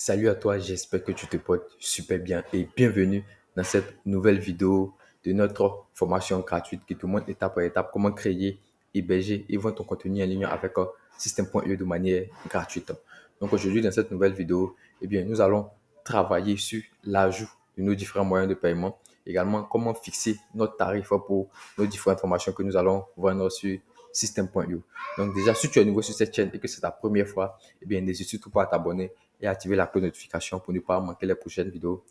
Salut à toi, j'espère que tu te portes super bien et bienvenue dans cette nouvelle vidéo de notre formation gratuite qui te montre étape par étape comment créer, héberger et vendre ton contenu en ligne avec System.io de manière gratuite. Donc aujourd'hui, dans cette nouvelle vidéo, nous allons travailler sur l'ajout de nos différents moyens de paiement, également comment fixer notre tarif pour nos différentes formations que nous allons vendre sur System.io. Donc déjà, si tu es nouveau sur cette chaîne et que c'est ta première fois, n'hésite surtout pas à t'abonner et activer la cloche de notification pour ne pas manquer les prochaines vidéos.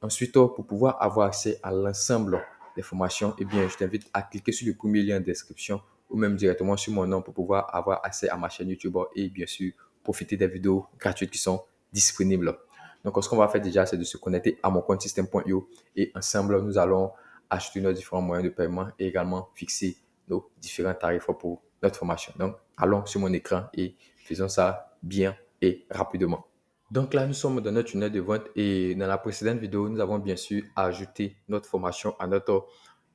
Ensuite, pour pouvoir avoir accès à l'ensemble des formations, je t'invite à cliquer sur le premier lien de description ou même directement sur mon nom pour pouvoir avoir accès à ma chaîne YouTube et bien sûr profiter des vidéos gratuites qui sont disponibles. Donc, ce qu'on va faire déjà, c'est de se connecter à mon compte System.io et ensemble, nous allons acheter nos différents moyens de paiement et également fixer nos différents tarifs pour notre formation. Donc, allons sur mon écran et faisons ça bien et rapidement. Donc là, nous sommes dans notre tunnel de vente et dans la précédente vidéo, nous avons bien sûr ajouté notre formation à notre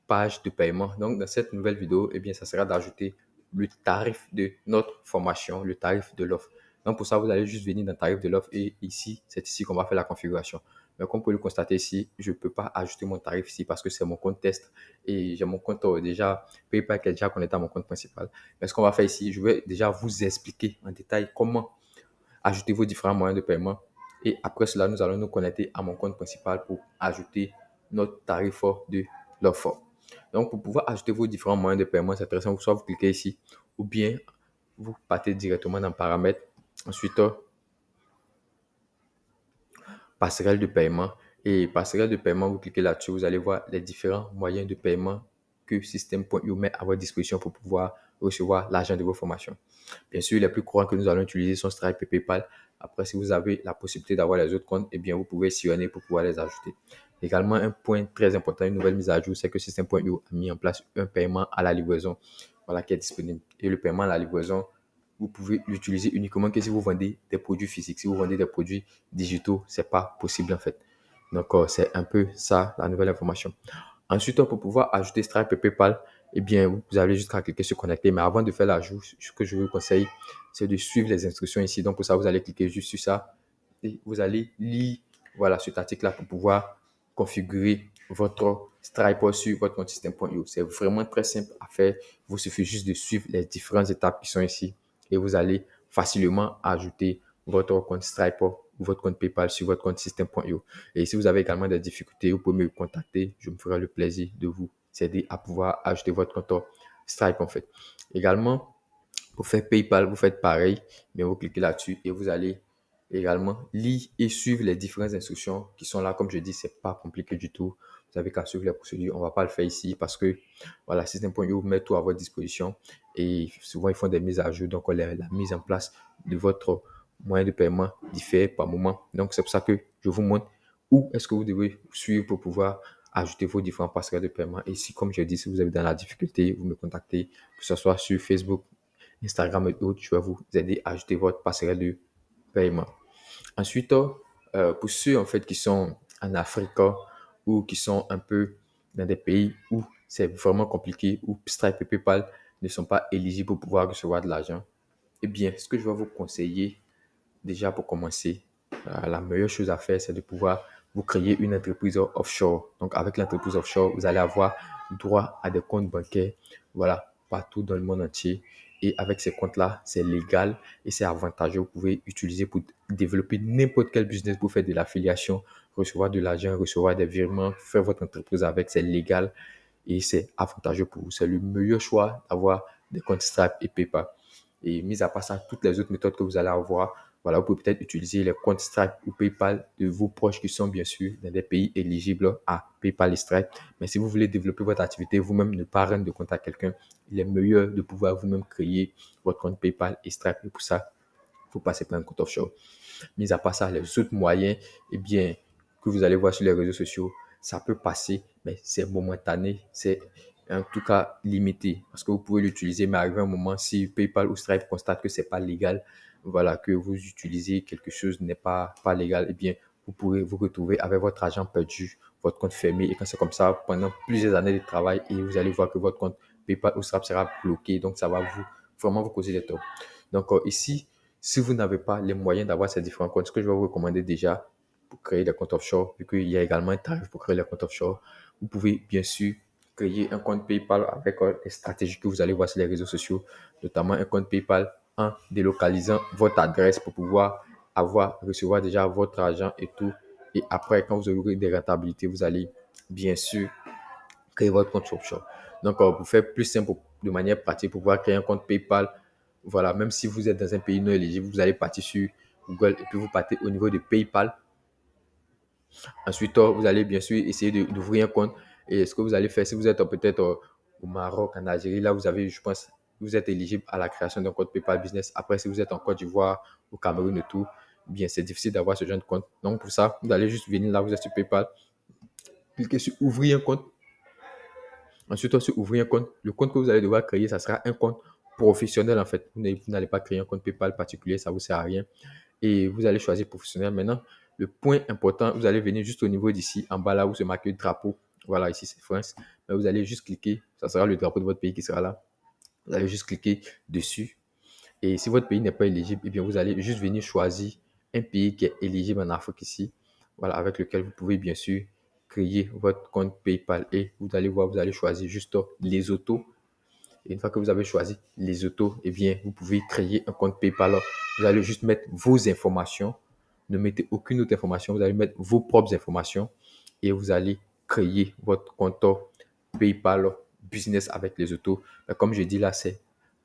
page de paiement. Donc, dans cette nouvelle vidéo, ça sera d'ajouter le tarif de notre formation, le tarif de l'offre. Donc, pour ça, vous allez juste venir dans le tarif de l'offre et ici, c'est ici qu'on va faire la configuration. Mais comme vous pouvez le constater ici, je ne peux pas ajouter mon tarif ici parce que c'est mon compte test et j'ai mon compte déjà PayPal qui est déjà connecté à mon compte principal. Mais ce qu'on va faire ici, je vais déjà vous expliquer en détail comment ajouter vos différents moyens de paiement. Et après cela, nous allons nous connecter à mon compte principal pour ajouter notre tarif de l'offre. Donc, pour pouvoir ajouter vos différents moyens de paiement, c'est très simple. Soit vous cliquez ici ou bien vous partez directement dans Paramètres. Ensuite, passerelle de paiement. Et passerelle de paiement, vous cliquez là-dessus, vous allez voir les différents moyens de paiement que System.io met à votre disposition pour pouvoir recevoir l'argent de vos formations. Bien sûr, les plus courants que nous allons utiliser sont Stripe et PayPal. Après, si vous avez la possibilité d'avoir les autres comptes, vous pouvez sillonner pour pouvoir les ajouter. Également, un point très important, une nouvelle mise à jour, c'est que System.io a mis en place un paiement à la livraison, voilà, qui est disponible. Et le paiement à la livraison, vous pouvez l'utiliser uniquement que si vous vendez des produits physiques. Si vous vendez des produits digitaux, c'est pas possible en fait. Donc, c'est un peu ça, la nouvelle information. Ensuite, pour pouvoir ajouter Stripe et PayPal, vous allez juste cliquer sur connecter. Mais avant de faire l'ajout, ce que je vous conseille, c'est de suivre les instructions ici. Donc, pour ça, vous allez cliquer juste sur ça et vous allez lire, voilà, cet article-là pour pouvoir configurer votre Stripe sur votre compte System.io. C'est vraiment très simple à faire. Il vous suffit juste de suivre les différentes étapes qui sont ici et vous allez facilement ajouter votre compte Stripe ou votre compte PayPal sur votre compte System.io. Et si vous avez également des difficultés, vous pouvez me contacter. Je me ferai le plaisir de vous aider à pouvoir ajouter votre compte Stripe en fait. Également, pour faire PayPal, vous faites pareil, mais vous cliquez là-dessus et vous allez également lire et suivre les différentes instructions qui sont là. Comme je dis, c'est pas compliqué du tout. Vous avez qu'à suivre les procédures. On va pas le faire ici parce que voilà, System.io met tout à votre disposition et souvent ils font des mises à jour. Donc, la mise en place de votre moyen de paiement diffère par moment. Donc, c'est pour ça que je vous montre où est-ce que vous devez suivre pour pouvoir ajouter vos différents passerelles de paiement. Et si, comme je dis, si vous êtes dans la difficulté, vous me contactez, que ce soit sur Facebook, Instagram et autres, je vais vous aider à ajouter votre passerelle de paiement. Ensuite, pour ceux en fait qui sont en Afrique ou qui sont un peu dans des pays où c'est vraiment compliqué, où Stripe et PayPal ne sont pas éligibles pour pouvoir recevoir de l'argent, ce que je vais vous conseiller déjà pour commencer, la meilleure chose à faire, c'est de pouvoir vous créer une entreprise offshore. Donc, avec l'entreprise offshore, vous allez avoir droit à des comptes bancaires, voilà, partout dans le monde entier. Et avec ces comptes-là, c'est légal et c'est avantageux. Vous pouvez utiliser pour développer n'importe quel business, pour faire de l'affiliation, recevoir de l'argent, recevoir des virements, faire votre entreprise avec. C'est légal et c'est avantageux pour vous. C'est le meilleur choix d'avoir des comptes Stripe et PayPal. Et mis à part ça, toutes les autres méthodes que vous allez avoir, voilà, vous pouvez peut-être utiliser les comptes Stripe ou PayPal de vos proches qui sont bien sûr dans des pays éligibles à PayPal et Stripe. Mais si vous voulez développer votre activité vous-même, ne pas rendre de compte à quelqu'un, il est meilleur de pouvoir vous-même créer votre compte PayPal et Stripe. Et pour ça, il faut passer par un compte offshore. Mis à part ça, les autres moyens, que vous allez voir sur les réseaux sociaux, ça peut passer, mais c'est momentané, c'est en tout cas limité parce que vous pouvez l'utiliser, mais arrivé un moment, si PayPal ou Stripe constate que c'est pas légal, voilà, que vous utilisez quelque chose n'est pas légal, vous pourrez vous retrouver avec votre argent perdu, votre compte fermé. Et quand c'est comme ça, pendant plusieurs années de travail, et vous allez voir que votre compte PayPal ou Stripe sera bloqué. Donc, ça va vraiment vous causer des torts. Donc, ici, Si vous n'avez pas les moyens d'avoir ces différents comptes, ce que je vais vous recommander déjà pour créer des comptes offshore, vu qu'il y a également un tarif pour créer les comptes offshore, vous pouvez bien sûr créer un compte PayPal avec les stratégies que vous allez voir sur les réseaux sociaux, notamment un compte PayPal en délocalisant votre adresse pour pouvoir recevoir déjà votre argent et tout. Et après, quand vous aurez des rentabilités, vous allez bien sûr créer votre compte offshore. Donc, pour faire plus simple, de manière pratique, pour pouvoir créer un compte PayPal, voilà, même si vous êtes dans un pays non éligible, vous allez partir sur Google et puis vous partez au niveau de PayPal. Ensuite, vous allez bien sûr essayer d'ouvrir un compte. Et ce que vous allez faire, si vous êtes peut-être au Maroc, en Algérie, là, vous avez, je pense, vous êtes éligible à la création d'un compte PayPal Business. Après, si vous êtes en Côte d'Ivoire, au Cameroun et tout, bien, c'est difficile d'avoir ce genre de compte. Donc, pour ça, vous allez juste venir là, vous êtes sur PayPal, cliquez sur ouvrir un compte. Ensuite, sur ouvrir un compte, le compte que vous allez devoir créer, ça sera un compte professionnel en fait. Vous n'allez pas créer un compte PayPal particulier, ça ne vous sert à rien. Et vous allez choisir professionnel. Maintenant, le point important, vous allez venir juste au niveau d'ici, en bas là où se marque le drapeau. Voilà, ici c'est France. Mais vous allez juste cliquer, ça sera le drapeau de votre pays qui sera là. Vous allez juste cliquer dessus. Et si votre pays n'est pas éligible, eh bien, vous allez juste venir choisir un pays qui est éligible en Afrique ici, voilà, avec lequel vous pouvez bien sûr créer votre compte PayPal. Et vous allez voir, vous allez choisir juste les autos. Et une fois que vous avez choisi les autos, eh bien, vous pouvez créer un compte PayPal. Vous allez juste mettre vos informations. Ne mettez aucune autre information. Vous allez mettre vos propres informations et vous allez créer votre compte PayPal business avec les autos. Mais comme je dis là, c'est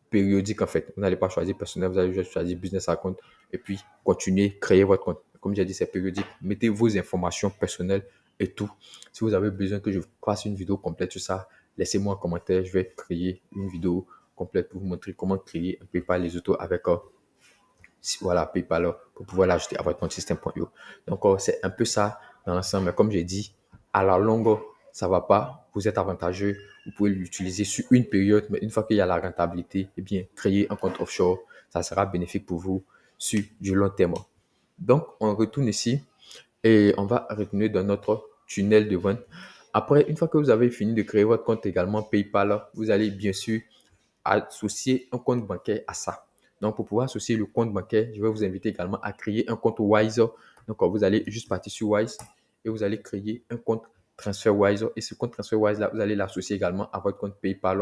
périodique en fait. Vous n'allez pas choisir personnel, vous allez juste choisir business account et puis continuer, créer votre compte. Comme j'ai dit, c'est périodique. Mettez vos informations personnelles et tout. Si vous avez besoin que je fasse une vidéo complète sur ça, laissez-moi un commentaire. Je vais créer une vidéo complète pour vous montrer comment créer un PayPal les autos avec voilà, PayPal pour pouvoir l'ajouter à votre compte système.io. Donc, c'est un peu ça dans l'ensemble. Mais comme j'ai dit, à la longue, ça ne va pas. Vous êtes avantageux. Vous pouvez l'utiliser sur une période, mais une fois qu'il y a la rentabilité, eh bien, créer un compte offshore, ça sera bénéfique pour vous sur du long terme. Donc, on retourne ici et on va retourner dans notre tunnel de vente. Après, une fois que vous avez fini de créer votre compte également PayPal, vous allez bien sûr associer un compte bancaire à ça. Donc, pour pouvoir associer le compte bancaire, je vais vous inviter également à créer un compte Wise. Donc, vous allez juste partir sur Wise et vous allez créer un compte TransferWise. Et ce compte TransferWise là, vous allez l'associer également à votre compte PayPal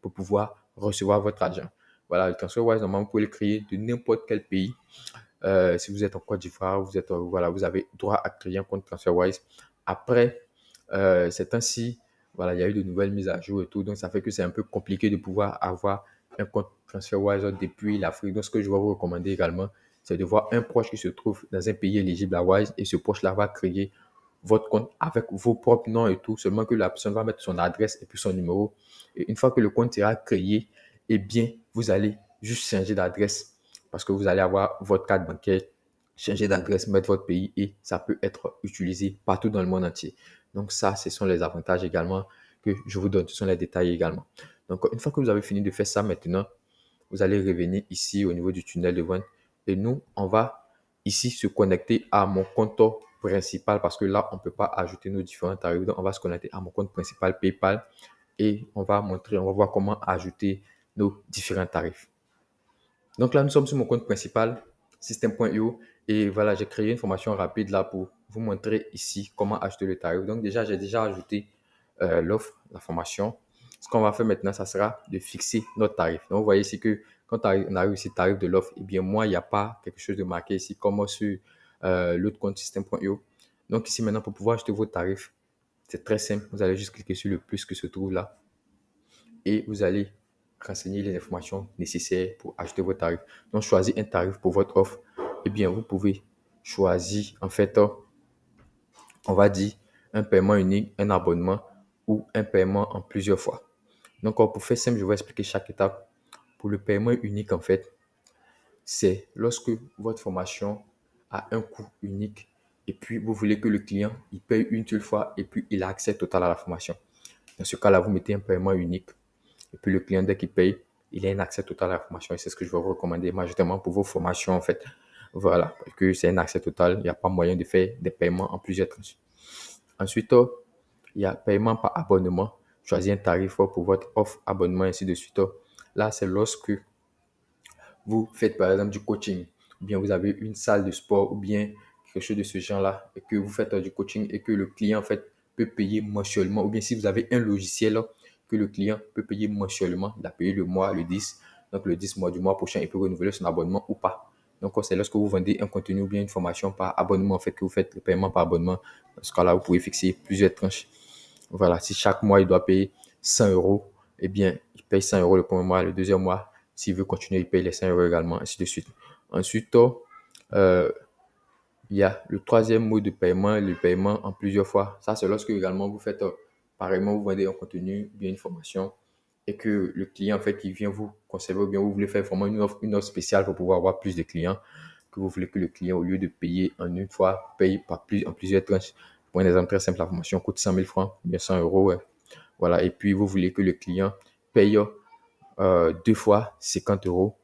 pour pouvoir recevoir votre argent. Voilà, le TransferWise, normalement, vous pouvez le créer de n'importe quel pays. Si vous êtes en Côte d'Ivoire, voilà, vous avez droit à créer un compte TransferWise. Après, c'est ainsi, voilà, il y a eu de nouvelles mises à jour et tout. Donc, ça fait que c'est un peu compliqué de pouvoir avoir un compte TransferWise depuis l'Afrique. Donc, ce que je vais vous recommander également, c'est de voir un proche qui se trouve dans un pays éligible à Wise et ce proche-là va créer votre compte avec vos propres noms et tout. Seulement que la personne va mettre son adresse et puis son numéro. Et une fois que le compte sera créé, eh bien, vous allez juste changer d'adresse parce que vous allez avoir votre carte bancaire, changer d'adresse, mettre votre pays et ça peut être utilisé partout dans le monde entier. Donc ça, ce sont les avantages également que je vous donne. Ce sont les détails également. Donc une fois que vous avez fini de faire ça maintenant, vous allez revenir ici au niveau du tunnel de vente et nous, on va ici se connecter à mon compte principal parce que là, on ne peut pas ajouter nos différents tarifs. Donc, on va se connecter à mon compte principal PayPal et on va voir comment ajouter nos différents tarifs. Donc là, nous sommes sur mon compte principal, système.io. Et voilà, j'ai créé une formation rapide là pour vous montrer ici comment acheter le tarif. Donc déjà, j'ai déjà ajouté l'offre, la formation. Ce qu'on va faire maintenant, ça sera de fixer notre tarif. Donc vous voyez ici que quand on arrive ici, tarif de l'offre, eh bien moi, il n'y a pas quelque chose de marqué ici comme sur l'autre compte système.io. Donc ici maintenant, pour pouvoir acheter vos tarifs, c'est très simple. Vous allez juste cliquer sur le plus qui se trouve là et vous allez renseigner les informations nécessaires pour acheter vos tarifs. Donc, choisir un tarif pour votre offre. Eh bien, vous pouvez choisir, en fait, on va dire, un paiement unique, un abonnement ou un paiement en plusieurs fois. Donc, pour faire simple, je vais expliquer chaque étape. Pour le paiement unique, en fait, c'est lorsque votre formation a un coût unique et puis vous voulez que le client il paye une seule fois et puis il a accès total à la formation. Dans ce cas-là, vous mettez un paiement unique. Et puis le client, dès qu'il paye, il a un accès total à la formation. Et c'est ce que je vais vous recommander majoritairement pour vos formations, en fait. Voilà, parce que c'est un accès total. Il n'y a pas moyen de faire des paiements en plusieurs tranches. Ensuite, il y a paiement par abonnement. Choisir un tarif pour votre offre, abonnement, ainsi de suite. Là, c'est lorsque vous faites, par exemple, du coaching. bien vous avez une salle de sport ou bien quelque chose de ce genre-là et que vous faites du coaching et que le client en fait peut payer mensuellement ou bien si vous avez un logiciel que le client peut payer mensuellement, il a payé le mois, le 10, donc le 10 mois du mois prochain, il peut renouveler son abonnement ou pas. Donc, c'est lorsque vous vendez un contenu ou bien une formation par abonnement, en fait, que vous faites le paiement par abonnement. Dans ce cas-là, vous pouvez fixer plusieurs tranches. Voilà, si chaque mois, il doit payer 100 euros, eh bien, il paye 100 euros le premier mois, le deuxième mois, s'il veut continuer, il paye les 100 euros également, ainsi de suite. Ensuite, il y a le troisième mode de paiement, le paiement en plusieurs fois. Ça, c'est lorsque également vous faites, pareillement, vous vendez un contenu, bien une formation, et que le client, en fait, qui vient vous conserver, ou bien vous voulez faire vraiment une offre spéciale pour pouvoir avoir plus de clients, que vous voulez que le client, au lieu de payer en une fois, paye en plusieurs tranches. Pour un exemple très simple, la formation coûte 100 000 francs, bien 100 euros. Ouais. Voilà. Et puis, vous voulez que le client paye deux fois 50 euros.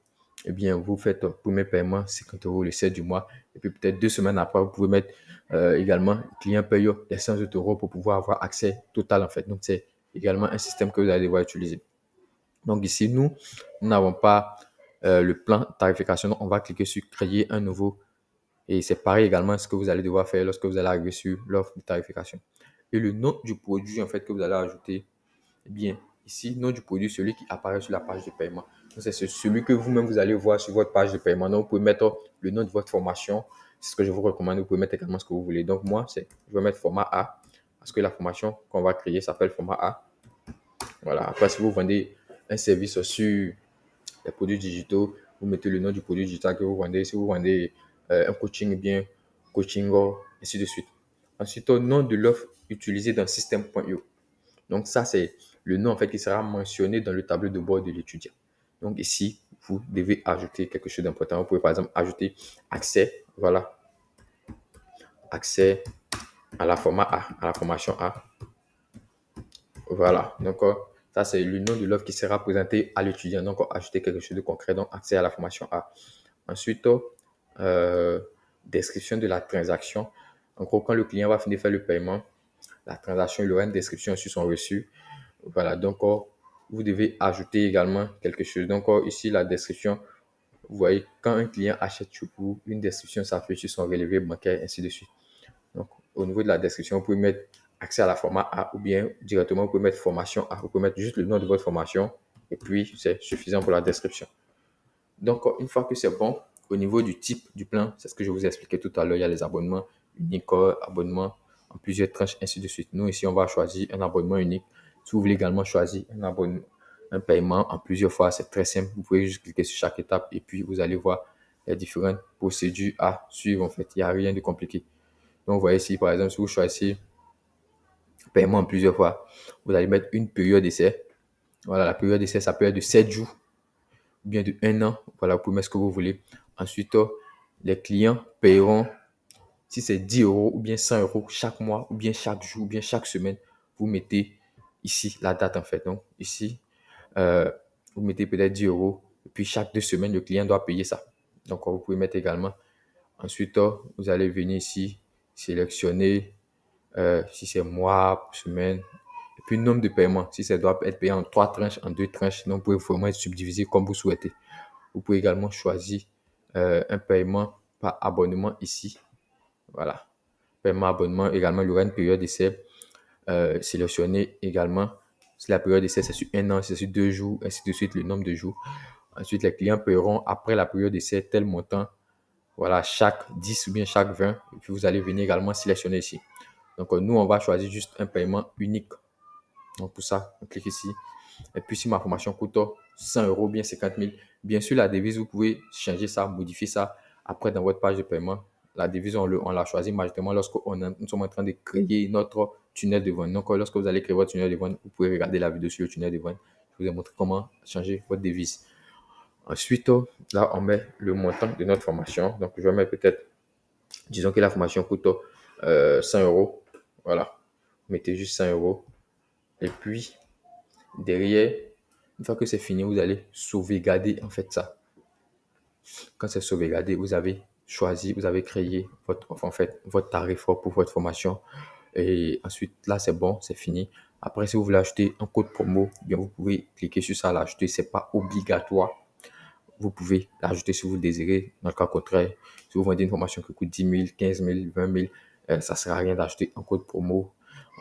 Eh bien, vous faites un premier paiement, 50 euros le 7 du mois. Et puis, peut-être 2 semaines après, vous pouvez mettre également, le client paye les 100 euros pour pouvoir avoir accès total, en fait. Donc, c'est également un système que vous allez devoir utiliser. Donc, ici, nous n'avons pas le plan de tarification. Donc, on va cliquer sur créer un nouveau. Et c'est pareil également ce que vous allez devoir faire lorsque vous allez arriver sur l'offre de tarification. Et le nom du produit, en fait, que vous allez ajouter, eh bien, ici, nom du produit, celui qui apparaît sur la page de paiement. C'est celui que vous-même, vous allez voir sur votre page de paiement. Donc, vous pouvez mettre le nom de votre formation. C'est ce que je vous recommande. Vous pouvez mettre également ce que vous voulez. Donc, moi, je vais mettre format A parce que la formation qu'on va créer s'appelle format A. Voilà. Après, si vous vendez un service sur les produits digitaux, vous mettez le nom du produit digital que vous vendez. Si vous vendez un coaching, bien coaching, ainsi de suite. Ensuite, au nom de l'offre utilisée dans système.io. Donc, ça, c'est le nom en fait qui sera mentionné dans le tableau de bord de l'étudiant. Donc, ici, vous devez ajouter quelque chose d'important. Vous pouvez par exemple ajouter accès, voilà, accès à la format A, à la formation A. Voilà, donc ça, c'est le nom de l'offre qui sera présenté à l'étudiant. Donc, ajouter quelque chose de concret, donc accès à la formation A. Ensuite, description de la transaction. En gros, quand le client va finir de faire le paiement, la transaction, il aura une description sur son reçu. Voilà, donc vous devez ajouter également quelque chose. Donc ici, la description, vous voyez, quand un client achète chez vous, une description s'affiche sur son relevé bancaire, ainsi de suite. Donc, au niveau de la description, vous pouvez mettre accès à la format A ou bien directement, vous pouvez mettre formation A. Vous pouvez mettre juste le nom de votre formation et puis c'est suffisant pour la description. Donc, une fois que c'est bon, au niveau du type du plan, c'est ce que je vous ai expliqué tout à l'heure, il y a les abonnements uniques, abonnements en plusieurs tranches, ainsi de suite. Nous, ici, on va choisir un abonnement unique. Si vous voulez également choisir un abonnement, un paiement en plusieurs fois, c'est très simple. Vous pouvez juste cliquer sur chaque étape et puis vous allez voir les différentes procédures à suivre. En fait, il n'y a rien de compliqué. Donc, vous voyez ici, par exemple, si vous choisissez paiement en plusieurs fois, vous allez mettre une période d'essai. Voilà, la période d'essai, ça peut être de 7 jours ou bien de 1 an. Voilà, vous pouvez mettre ce que vous voulez. Ensuite, les clients paieront, si c'est 10 euros ou bien 100 euros chaque mois ou bien chaque jour ou bien chaque semaine, vous mettez ici la date en fait. Donc, ici, vous mettez peut-être 10 euros et puis chaque 2 semaines, le client doit payer ça. Donc, vous pouvez mettre également. Ensuite, vous allez venir ici, sélectionner si c'est mois, semaine, et puis nombre de paiements. Si ça doit être payé en 3 tranches, en 2 tranches, donc vous pouvez vraiment être subdivisé comme vous souhaitez. Vous pouvez également choisir un paiement par abonnement ici. Voilà. Paiement abonnement, également, il y aura une période d'essai sélectionnée également. Si la période d'essai, c'est sur 1 an, c'est sur 2 jours, ainsi de suite, le nombre de jours. Ensuite, les clients paieront après la période d'essai tel montant, voilà, chaque 10 ou bien chaque 20. Et puis, vous allez venir également sélectionner ici. Donc, nous, on va choisir juste un paiement unique. Donc, pour ça, on clique ici. Et puis, si ma formation coûte 100 euros, bien 50 000, bien sûr, la devise, vous pouvez changer ça, modifier ça après dans votre page de paiement. La devise, on l'a choisie majoritairement lorsque nous sommes en train de créer notre tunnel de vente. Donc, lorsque vous allez créer votre tunnel de vente, vous pouvez regarder la vidéo sur le tunnel de vente. Je vous ai montré comment changer votre devise. Ensuite, là, on met le montant de notre formation. Donc, je vais mettre peut-être, disons que la formation coûte 100 euros. Voilà. Mettez juste 100 euros. Et puis, derrière, une fois que c'est fini, vous allez sauvegarder en fait ça. Quand c'est sauvegardé, vous avez choisi, vous avez créé votre tarif pour votre formation. Et ensuite, là, c'est bon, c'est fini. Après, si vous voulez acheter un code promo, bien, vous pouvez cliquer sur ça, l'ajouter. Ce n'est pas obligatoire. vous pouvez l'ajouter si vous le désirez. Dans le cas contraire, si vous vendez une formation qui coûte 10 000, 15 000, 20 000, ça ne sert à rien d'ajouter un code promo.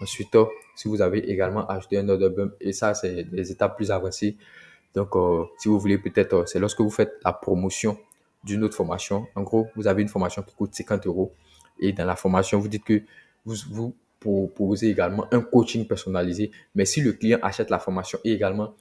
Ensuite, si vous avez également ajouté un order bump, et ça, c'est des étapes plus avancées. Donc, si vous voulez, peut-être, c'est lorsque vous faites la promotion d'une autre formation. En gros, vous avez une formation qui coûte 50 euros. Et dans la formation, vous dites que vous proposez également un coaching personnalisé. Mais si le client achète la formation et également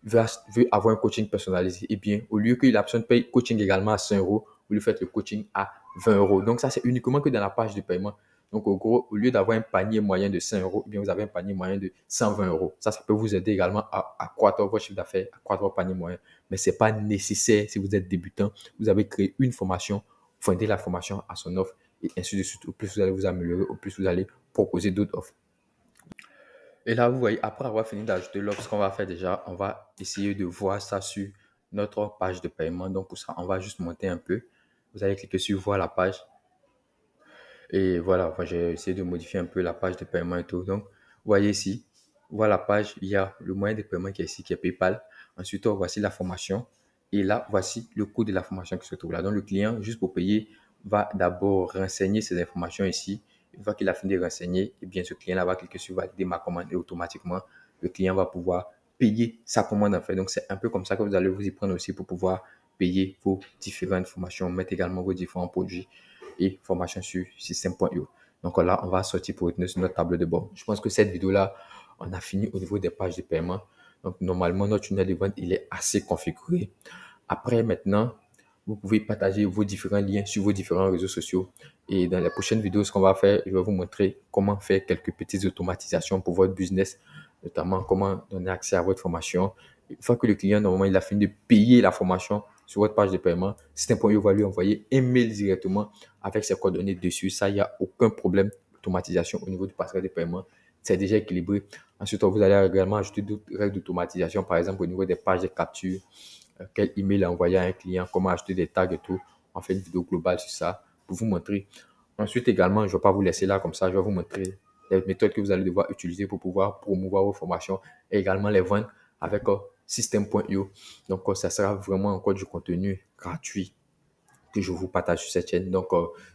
veut avoir un coaching personnalisé, eh bien, au lieu que la personne paye coaching également à 100 euros, vous lui faites le coaching à 20 euros. Donc, ça, c'est uniquement que dans la page de paiement. Donc, au gros, au lieu d'avoir un panier moyen de 100 euros, eh bien, vous avez un panier moyen de 120 euros. Ça peut vous aider également à accroître votre chiffre d'affaires, à accroître votre panier moyen. Mais ce n'est pas nécessaire si vous êtes débutant. Vous avez créé une formation, fondez la formation à son offre et ainsi de suite. Au plus vous allez vous améliorer, au plus vous allez proposer d'autres offres. Et là, vous voyez, après avoir fini d'ajouter l'offre, ce qu'on va faire déjà, on va essayer de voir ça sur notre page de paiement. Donc, pour ça, on va juste monter un peu. Vous allez cliquer sur voir la page. Et voilà, j'ai essayé de modifier un peu la page de paiement et tout. Donc, vous voyez ici, voilà la page, il y a le moyen de paiement qui est ici, qui est PayPal. Ensuite, voici la formation. Et là, voici le coût de la formation qui se trouve là. Donc, le client, juste pour payer, va d'abord renseigner ces informations ici. Une fois qu'il a fini de renseigner, eh bien, ce client-là va cliquer sur valider ma commande et automatiquement, le client va pouvoir payer sa commande en fait. Donc, c'est un peu comme ça que vous allez vous y prendre aussi pour pouvoir payer vos différentes formations, mettre également vos différents produits et formation sur système.io. Donc là, on va sortir pour retenir sur notre table de bord. Je pense que cette vidéo-là, on a fini au niveau des pages de paiement. Donc normalement, notre tunnel de vente, il est assez configuré. Après, maintenant, vous pouvez partager vos différents liens sur vos différents réseaux sociaux. Et dans les prochaines vidéos, ce qu'on va faire, je vais vous montrer comment faire quelques petites automatisations pour votre business, notamment comment donner accès à votre formation. Une fois que le client, normalement, il a fini de payer la formation sur votre page de paiement, Système.io va lui envoyer un mail directement avec ses coordonnées dessus. Ça, il n'y a aucun problème d'automatisation au niveau du passerelle de paiement. C'est déjà équilibré. Ensuite, vous allez également ajouter d'autres règles d'automatisation, par exemple au niveau des pages de capture, quel email envoyer à un client, comment acheter des tags et tout. On fait une vidéo globale sur ça pour vous montrer. Ensuite, également, je ne vais pas vous laisser là comme ça. Je vais vous montrer les méthodes que vous allez devoir utiliser pour pouvoir promouvoir vos formations et également les vendre avec Système.io. Donc, ça sera vraiment encore du contenu gratuit que je vous partage sur cette chaîne. Donc,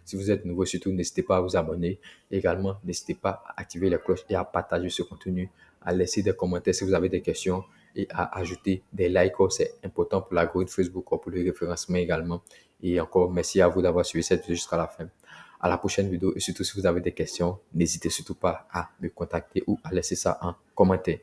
si vous êtes nouveau, surtout, n'hésitez pas à vous abonner. Également, n'hésitez pas à activer la cloche et à partager ce contenu, à laisser des commentaires si vous avez des questions et à ajouter des likes. C'est important pour l'algorithme Facebook, pour le référencement également. Et encore, merci à vous d'avoir suivi cette vidéo jusqu'à la fin. À la prochaine vidéo et surtout, si vous avez des questions, n'hésitez surtout pas à me contacter ou à laisser ça en commentaire.